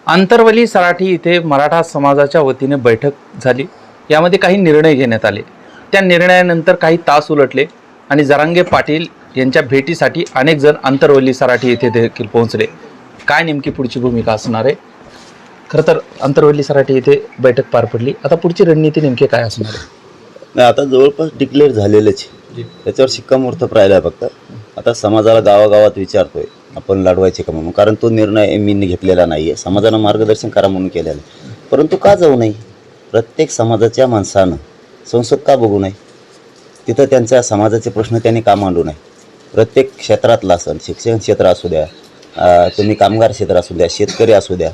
आंतरवली सराठी इथे मराठा समाजाच्या वतीने बैठक झाली। यामध्ये काही निर्णय घेण्यात आले। त्या निर्णयानंतर काही तास उलटले आणि जरांगे पाटील यांच्या भेटीसाठी अनेक जण आंतरवली सराठी इथे देखील पोहोचले। काय नेमकी पुढची भूमिका असणार आहे? खरं तर आंतरवली सराठी इथे बैठक पार पडली। आता पुढची रणनीती नेमकी काय असणार आहे? नाही, आता जवळपास डिक्लेअर झालेलंच, त्याच्यावर शिक्कामोर्तब राहिला फक्त। आता समाजाला गावागावात विचारतोय आपण लढवायचे का म्हणून, कारण तो निर्णय मी घेतलेला नाही आहे, समाजानं मार्गदर्शन करा म्हणून केलेलं आहे। परंतु का जाऊ नये? प्रत्येक समाजाच्या माणसानं संसद का बघू नये? तिथं त्यांच्या समाजाचे प्रश्न त्यांनी का मांडू नये? प्रत्येक क्षेत्रातला असेल, शिक्षण क्षेत्र असू द्या, तुम्ही कामगार क्षेत्र असू द्या, शेतकरी असू द्या,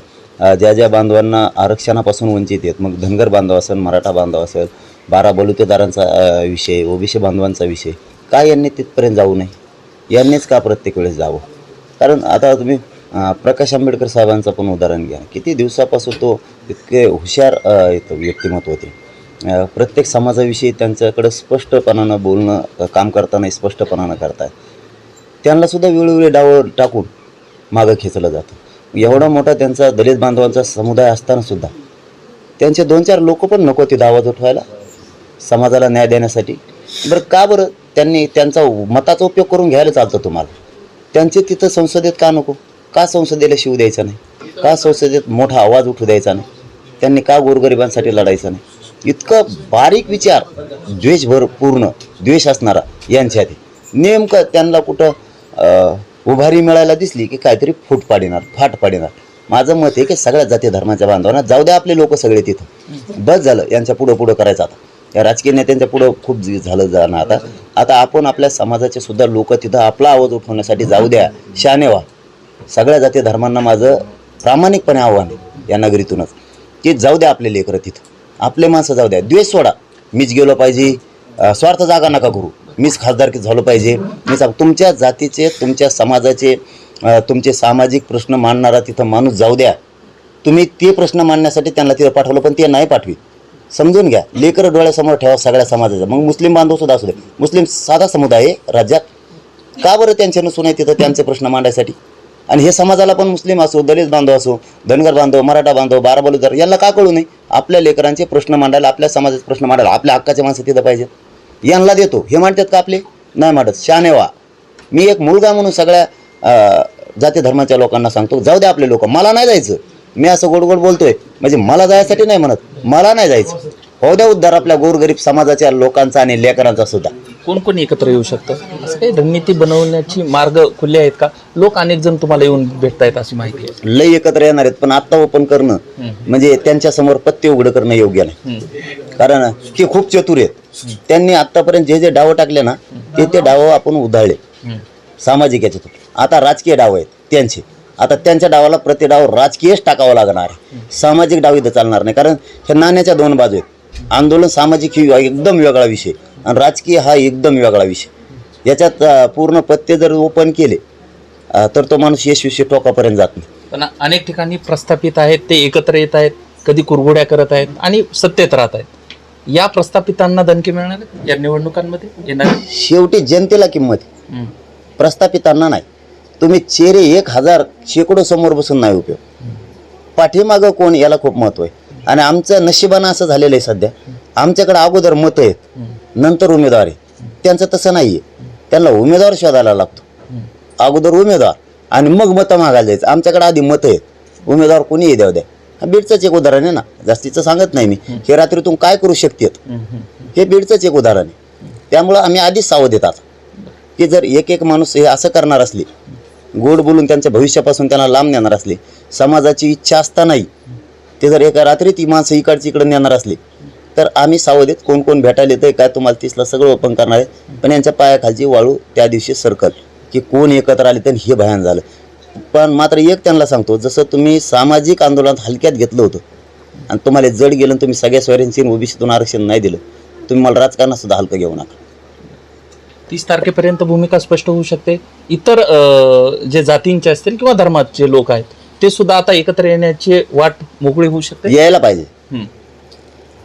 ज्या ज्या बांधवांना आरक्षणापासून वंचित आहेत, मग धनगर बांधव असेल, मराठा बांधव असेल, 12 बलुतेदारांचा विषय, ओबीसी बांधवांचा विषय, का यांनी तिथपर्यंत जाऊ नये? यांनीच का प्रत्येक वेळेस जावं? कारण आता तुम्ही प्रकाश आंबेडकर साहेबांचं पण उदाहरण घ्या, किती दिवसापासून तो इतके हुशार व्यक्तिमत्व होते। प्रत्येक समाजाविषयी त्यांच्याकडे स्पष्टपणानं बोलणं, काम करताना स्पष्टपणानं करतात। त्यांनासुद्धा वेळोवेळी डाव टाकून मागं खेचलं जातं। एवढा मोठा त्यांचा दलित बांधवांचा समुदाय असतानासुद्धा त्यांचे 2-4 लोक पण नको ते आवाज उठवायला समाजाला न्याय देण्यासाठी। बरं का बरं त्यांनी त्यांचा मताचा उपयोग करून घ्यायला चालतं तुम्हाला? त्यांचे तिथं संसदेत का नको? का संसदेला शिव द्यायचा नाही? का संसदेत मोठा आवाज उठू द्यायचा नाही? त्यांनी का गोरगरिबांसाठी लढायचं नाही? इतकं बारीक विचार, पूर्ण द्वेष असणारा यांच्यात नेमकं त्यांना कुठं उभारी मिळायला दिसली की काहीतरी फाट पाडिणार। माझं मत आहे की सगळ्या जाती धर्माच्या बांधवांना जाऊ द्या, आपले लोक सगळे तिथं, बस झालं यांच्या पुढं करायचं। आता या राजकीय नेत्यांच्या पुढं खूप झालं जाणं। आता आपण आपल्या समाजाचे सुद्धा लोक तिथं आपला आवाज उठवण्यासाठी जाऊ द्या, शहाणे व्हा। सगळ्या जाती धर्मांना माझं प्रामाणिकपणे आव्हान आहे या नगरीतूनच की जाऊ द्या, आपले लेकरं तिथं, आपले माणसं जाऊ द्या, द्वेष सोडा। मीच गेलो पाहिजे, स्वार्थ जागा नका करू, मीच खासदारकी झालो पाहिजे, मीच तुमच्या जातीचे, तुमच्या समाजाचे, तुमचे सामाजिक प्रश्न मांडणारा तिथं माणूस जाऊ द्या। तुम्ही ते प्रश्न मांडण्यासाठी त्यांना तिथं पाठवलं, पण ते नाही पाठवी, समजून घ्या। लेकरं डोळ्यासमोर ठेवा सगळ्या समाजाचं। मग मुस्लिम बांधव सुद्धा असू दे, मुस्लिम साधा समुदाय आहे राज्यात, का बरं त्यांच्या नसून आहे तिथं त्यांचे प्रश्न मांडायसाठी? आणि हे समाजाला पण मुस्लिम असो, दलित बांधव असो, धनगर बांधव, मराठा बांधव, 12 बलुतेदार, यांना का कळू नये? आपल्या लेकरांचे प्रश्न मांडायला, आपल्या समाजाचे प्रश्न मांडायला आपल्या हक्काचे माणसं तिथं पाहिजे। यांना देतो हे मांडतात का? आपले नाही मांडत, शहाणे व्हा। मी एक मुलगा म्हणून सगळ्या जाती धर्माच्या लोकांना सांगतो, जाऊ द्या आपले लोक, मला नाही जायचं। मी असं गोड बोलतोय म्हणजे मला जायसाठी नाही म्हणत, मला नाही जायचं। हो द्या उद्धार आपल्या गोरगरीब समाजाच्या लोकांचा आणि लेकरांचा सुद्धा। कोण कोण एकत्र येऊ शकतं? असं काही रणनीती बनवण्याची मार्ग खुले आहेत का? लोक अनेक जण तुम्हाला येऊन भेटतायत अशी माहिती आहे। लय एकत्र येणार आहेत, पण आत्ता ओपन करणं म्हणजे त्यांच्यासमोर पत्ते उघडं करणं योग्य नाही, कारण ते खूप चतुर आहेत। त्यांनी आत्तापर्यंत जे डाव टाकले ना, ते डाव आपण उधळले सामाजिक याच्यातून। आता राजकीय डाव आहेत त्यांचे, आता त्यांच्या डावाला प्रति डाव राजकीयच टाकावं लागणार आहे, सामाजिक डाव इथं चालणार नाही। कारण हे नाण्याच्या 2 बाजू आहेत। आंदोलन सामाजिक ही एकदम वेगळा विषय आणि राजकीय हा एकदम वेगळा विषय। याच्यात पूर्ण पत्ते जर ओपन केले तर तो माणूस यशस्वी टोकापर्यंत जात नाही। पण अनेक ठिकाणी प्रस्थापित आहेत, ते एकत्र येत आहेत, कधी कुरघोड्या करत आहेत आणि सत्तेत राहत आहेत। या प्रस्थापितांना दणके मिळणार आहेत या निवडणुकांमध्ये येणार? शेवटी जनतेला किंमत आहे, प्रस्थापितांना नाही। तुम्ही चेहरे 1000 शेकडो समोर बसून नाही उपयोग, पाठीमागं कोण याला खूप महत्व आहे। आणि आमचं नशिबानं असं झालेलं आहे सध्या, आमच्याकडे अगोदर मतं आहेत नंतर उमेदवार आहे। त्यांचं तसं नाही आहे, त्यांना उमेदवार शोधायला लागतो, अगोदर उमेदवार आणि मग मतं मागायला जायचं। आमच्याकडे आधी मतं आहेत, उमेदवार कोणीही द्याव द्या। बीडचंच एक उदाहरण आहे ना, जास्तीचं सांगत नाही मी, हे रात्रीतून काय करू शकतात हे बीडचंच एक उदाहरण आहे। त्यामुळं आम्ही आधीच सावध येतात की जर एक माणूस हे असं करणार असले, गोड बोलून त्यांच्या भविष्यापासून त्यांना लांब नेणार असले, समाजाची इच्छा असतानाही ते जर एका रात्री ती माणसं इकडची इकडे नेणार असली, तर आम्ही सावध आहेत। कोण कोण भेटायला येतं काय तुम्हाला 30ला सगळं ओपन करणार आहे, पण यांच्या पायाखालची वाळू त्या दिवशी सरकल की कोण एकत्र आले तर हे भयान झालं। पण मात्र एक त्यांना सांगतो, जसं तुम्ही सामाजिक आंदोलनात हलक्यात घेतलं होतं आणि तुम्हाला जड गेलं, तुम्ही सगळ्या सोयऱ्यांची ओबीसीतून आरक्षण नाही दिलं, तुम्ही मला राजकारणात सुद्धा हलकं घेऊ नका। 30 तारखेपर्यंत भूमिका स्पष्ट होऊ शकते। इतर जे जातींचे असतील किंवा धर्माचे लोक आहेत ते सुद्धा आता एकत्र येण्याची वाट मोकळी होऊ शकते। यायला पाहिजे,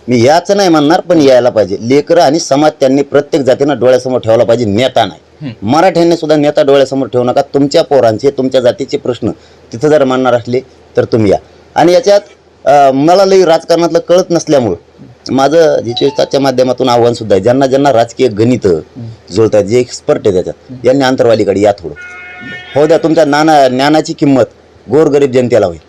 मी याच नाही म्हणणार, पण यायला पाहिजे। लेकरं आणि समाज त्यांनी प्रत्येक जातीनं डोळ्यासमोर ठेवला पाहिजे, नेता नाही। मराठ्यांनी सुद्धा नेता डोळ्यासमोर ठेवू नका। तुमच्या पोरांचे, तुमच्या जातीचे प्रश्न तिथं जर मांडणार असले तर तुम्ही या। आणि याच्यात मला लई राजकारणातलं कळत नसल्यामुळं माझं जिचेच्या माध्यमातून आव्हान सुद्धा आहे, ज्यांना ज्यांना राजकीय गणित जुळतात, जे एक्सपर्ट आहे त्याच्यात, यांनी अंतरवालीकडे या थोडं. हो द्या, तुमच्या ज्ञानाची किंमत गोरगरीब जनतेला होईल.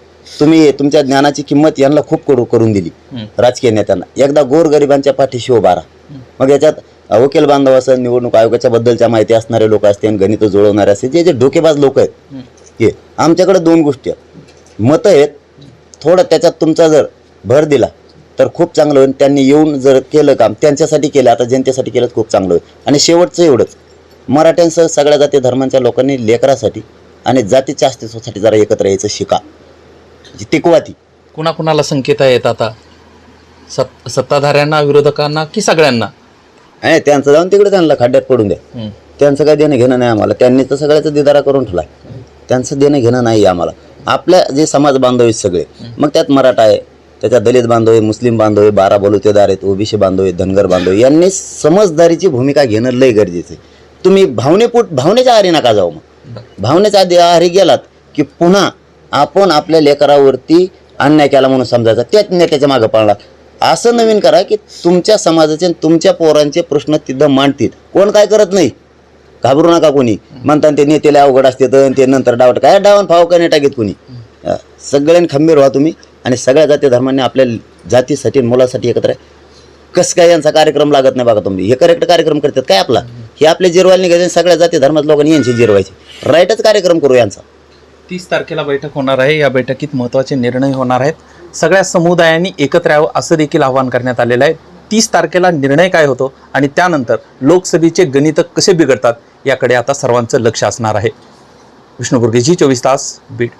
तुम्ही तुमच्या ज्ञानाची किंमत यांना खूप करून दिली राजकीय नेत्यांना. एकदा गोरगरिबांच्या पाठीशी उभा राहा. मग याच्यात वकील बांधव असेल, निवडणूक आयोगाच्या बद्दलच्या माहिती असणारे लोक असतील, गणित जुळवणारे असतील, जे जे डोकेबाज लोक आहेत, हे आमच्याकडे दोन गोष्टी आहेत. मतं आहेत, थोडं त्याच्यात तुमचा जर भर दिला तर खूप चांगलं होईल. त्यांनी येऊन जर केलं काम, त्यांच्यासाठी केलं, आता जनतेसाठी केलं, खूप चांगलं होईल. आणि शेवटचं एवढंच, मराठ्यांसह सगळ्या जाती धर्मांच्या लोकांनी लेकरासाठी आणि जातीच्या अस्तित्वासाठी जरा एकत्र यायचं शिका, टिकवा ती. कुणाकुणाला संकेत आहेत आता, सत्ताधाऱ्यांना, विरोधकांना की सगळ्यांना? आणि त्यांचं जाऊन तिकडे त्यांना खड्ड्यात पडून द्या. त्यांचं काय देणं घेणं नाही आम्हाला. त्यांनी तर सगळ्याचा दिदारा करून ठेवला, त्यांचं देणं घेणं नाही आम्हाला. आपल्या जे समाज बांधव आहेत सगळे, मग त्यात मराठा आहे, त्याच्यात दलित बांधव आहे, मुस्लिम बांधव आहे, 12 बलुतेदार आहेत, ओबीसी बांधव आहेत, धनगर बांधव, यांनी समजदारीची भूमिका घेणं लय गरजेचं आहे. तुम्ही भावनेच्या आहारी नका जाऊ. मग भावनेच्या आहारी गेलात की पुन्हा आपण आपल्या लेकरावरती अन्याय केला म्हणून समजायचा, त्याच नेत्याच्या मागं पळणार. असं नवीन करा की तुमच्या समाजाचे आणि तुमच्या पोरांचे प्रश्न तिथं मांडतील. कोण काय करत नाही, घाबरू नका. कोणी म्हणतात ते नेतेले अवघड असते तर ते नंतर डावट, काय डावण फाव काय नाही टाकीत कोणी. सगळ्यांनी खंबीर व्हा तुम्ही, आणि सगळ्या जाती धर्मांनी आपल्या जातीसाठी मुलासाठी एकत्र आहे. कसं काय यांचा कार्यक्रम लागत नाही बघा तुम्ही. हे करेक्ट कार्यक्रम करतात काय आपला, हे आपले जिरवायला निघायचे, सगळ्या जाती धर्मात लोकांनी यांची जिरवायची. राईटच कार्यक्रम करू यांचा. 30 तारखेला बैठक होणार आहे. या बैठकीत महत्त्वाचे निर्णय होणार आहेत. सगळ्या समुदायांनी एकत्र यावं असं देखील आवाहन करण्यात आलेलं आहे. 30 तारखेला निर्णय काय होतो आणि त्यानंतर लोकसभेचे गणित कसे बिघडतात याकडे आता सर्वांचं लक्ष असणार आहे. विष्णू बुर्गे, G24 तास, बीड.